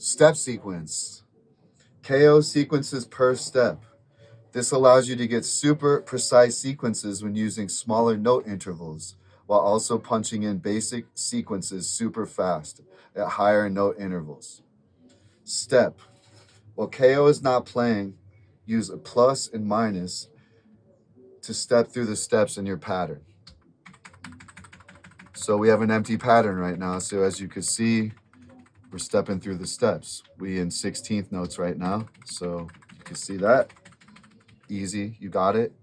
Step sequence. KO sequences per step. This allows you to get super precise sequences when using smaller note intervals, while also punching in basic sequences super fast at higher note intervals. Step. While KO is not playing, use a plus and minus to step through the steps in your pattern. So we have an empty pattern right now. So as you can see, we're stepping through the steps. We in 16th notes right now. So you can see that. Easy, you got it.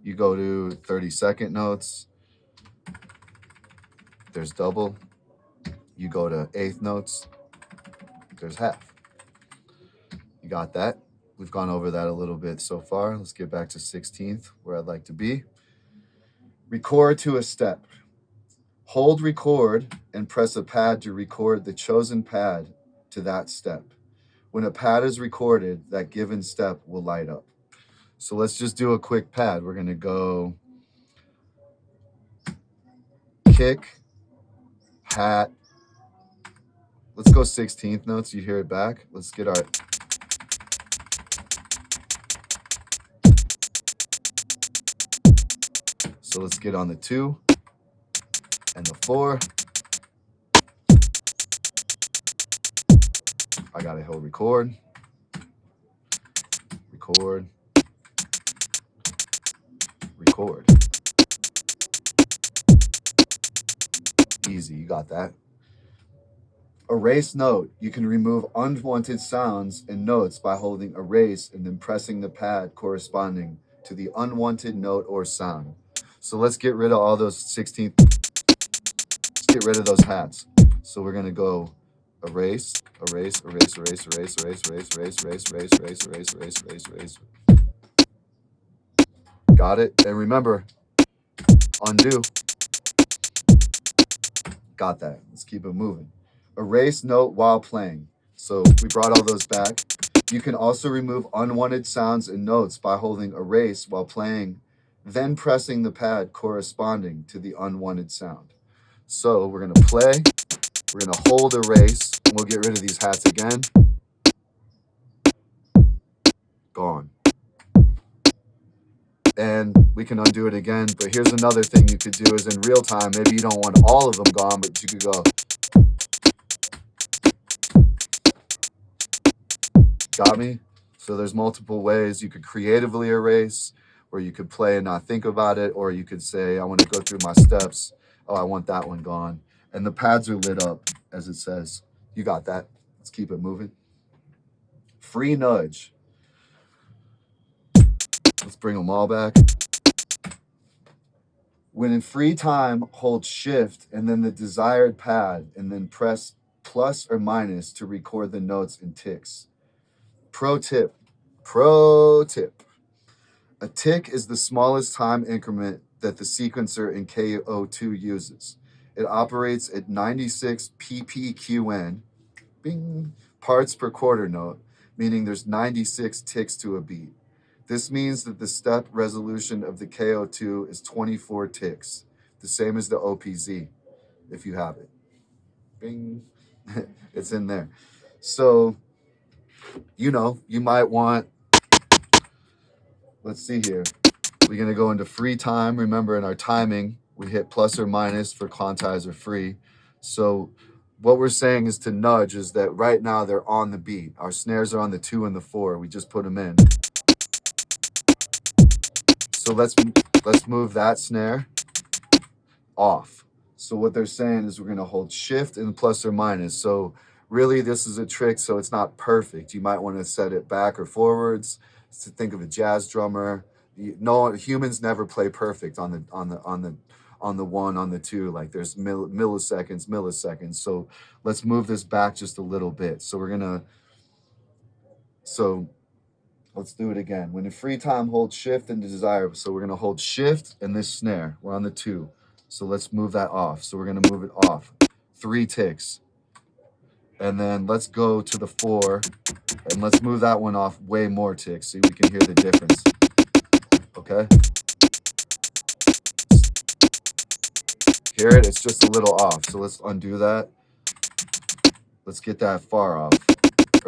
You go to 32nd notes. There's double. You go to 8th notes. There's half. You got that. We've gone over that a little bit so far. Let's get back to 16th, where I'd like to be. Record to a step. Hold record and press a pad to record the chosen pad to that step. When a pad is recorded, that given step will light up. So let's just do a quick pad. We're going to go kick, hat. Let's go 16th notes. You hear it back. Let's get our... So let's get on the 2 and the 4. I got to hold record. Record. Record. Easy, you got that. Erase note. You can remove unwanted sounds and notes by holding erase and then pressing the pad corresponding to the unwanted note or sound. So let's get rid of all those 16th. Let's get rid of those hats. So we're going to go erase, erase, erase, erase, erase, erase, erase, erase, erase, erase, erase, erase, erase, erase, erase. Got it? And remember, undo. Got that. Let's keep it moving. Erase note while playing. So we brought all those back. You can also remove unwanted sounds and notes by holding erase while playing, then pressing the pad corresponding to the unwanted sound. So we're going to play. We're going to hold erase. And we'll get rid of these hats again. Gone. And we can undo it again. But here's another thing you could do is in real time. Maybe you don't want all of them gone, but you could go. Got me? So there's multiple ways you could creatively erase, or you could play and not think about it, or you could say, I want to go through my steps. Oh, I want that one gone. And the pads are lit up, as it says. You got that. Let's keep it moving. Free nudge. Let's bring them all back. When in free time, hold shift and then the desired pad and then press plus or minus to record the notes in ticks. Pro tip. A tick is the smallest time increment that the sequencer in KO2 uses. It operates at 96 ppqn, bing, parts per quarter note, meaning there's 96 ticks to a beat. This means that the step resolution of the KO2 is 24 ticks, the same as the OPZ, if you have it. Bing, it's in there. So, you know, you might want, let's see here. We're going to go into free time. Remember, in our timing, we hit plus or minus for quantize or free. So what we're saying is to nudge is that right now they're on the beat. Our snares are on the 2 and the 4. We just put them in. So let's move that snare off. So what they're saying is we're going to hold shift and plus or minus. So really this is a trick, so it's not perfect. You might want to set it back or forwards. To think of a jazz drummer. No, humans never play perfect on the 1, on the 2. Like there's milliseconds. So let's move this back just a little bit. So we're gonna. So let's do it again. When in free time, hold shift and desire. So we're gonna hold shift and this snare. We're on the 2. So let's move that off. So we're gonna move it off. 3 ticks. And then let's go to the 4 and let's move that one off way more ticks so we can hear the difference. Okay? Hear it? It's just a little off. So let's undo that. Let's get that far off.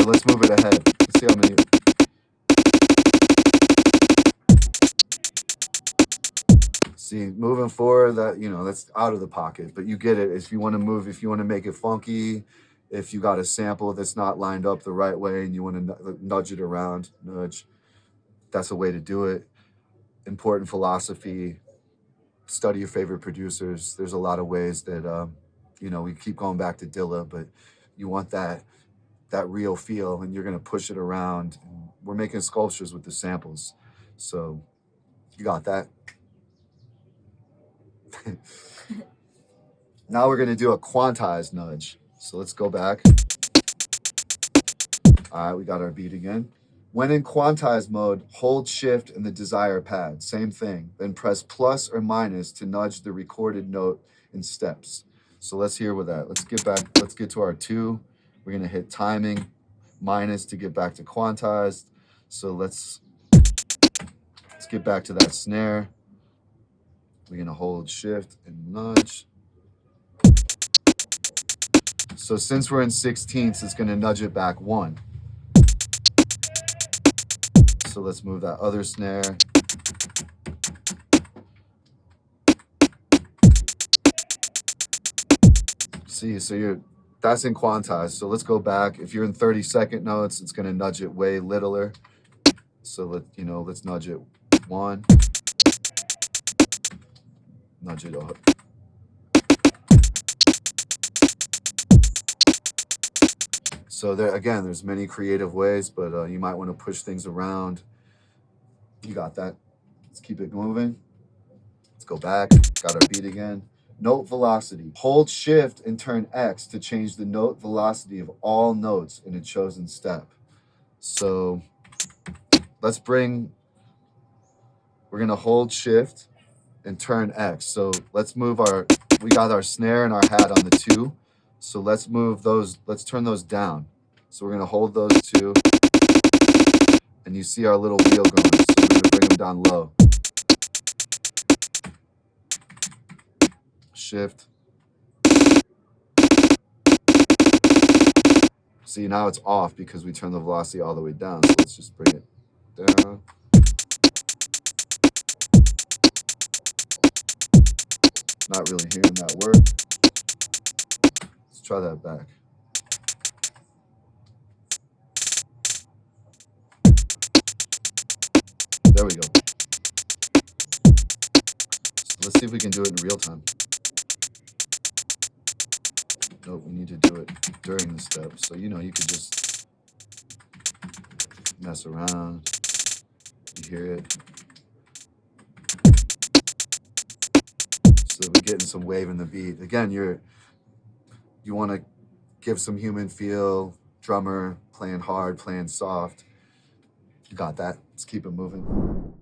let's move it ahead. Let's see how many. See, moving forward, that, you know, that's out of the pocket, but you get it. If you want to move, if you want to make it funky, if you got a sample that's not lined up the right way and you want to nudge it around, that's a way to do it. Important philosophy, study your favorite producers. There's a lot of ways that, you know, we keep going back to Dilla, but you want that real feel, and you're going to push it around. We're making sculptures with the samples. So you got that. Now we're going to do a quantized nudge. So let's go back. All right, we got our beat again. When in quantized mode, hold shift in the desired pad. Same thing. Then press plus or minus to nudge the recorded note in steps. So let's hear with that. Let's get back. Let's get to our 2. We're going to hit timing, minus to get back to quantized. So let's get back to that snare. We're going to hold shift and nudge. So since we're in 16ths, it's going to nudge it back 1. So let's move that other snare. See, so that's in quantized. So let's go back. If you're in 30-second notes, it's going to nudge it way littler. So let's nudge it 1. Nudge it up. So there's many creative ways, but you might want to push things around. You got that. Let's keep it moving. Let's go back. Got our beat again. Note velocity. Hold shift and turn X to change the note velocity of all notes in a chosen step. So we're going to hold shift and turn X. So let's move we got our snare and our hat on the 2. So let's move those, let's turn those down. So we're going to hold those 2. And you see our little wheel going. So we're going to bring them down low. Shift. See, now it's off because we turned the velocity all the way down. So let's just bring it down. Not really hearing that word. Let's try that back. There we go. So let's see if we can do it in real time. Nope, we need to do it during the step. So, you could just mess around. You hear it. So we're getting some wave in the beat. Again, you want to give some human feel, drummer, playing hard, playing soft. You got that. Let's keep it moving.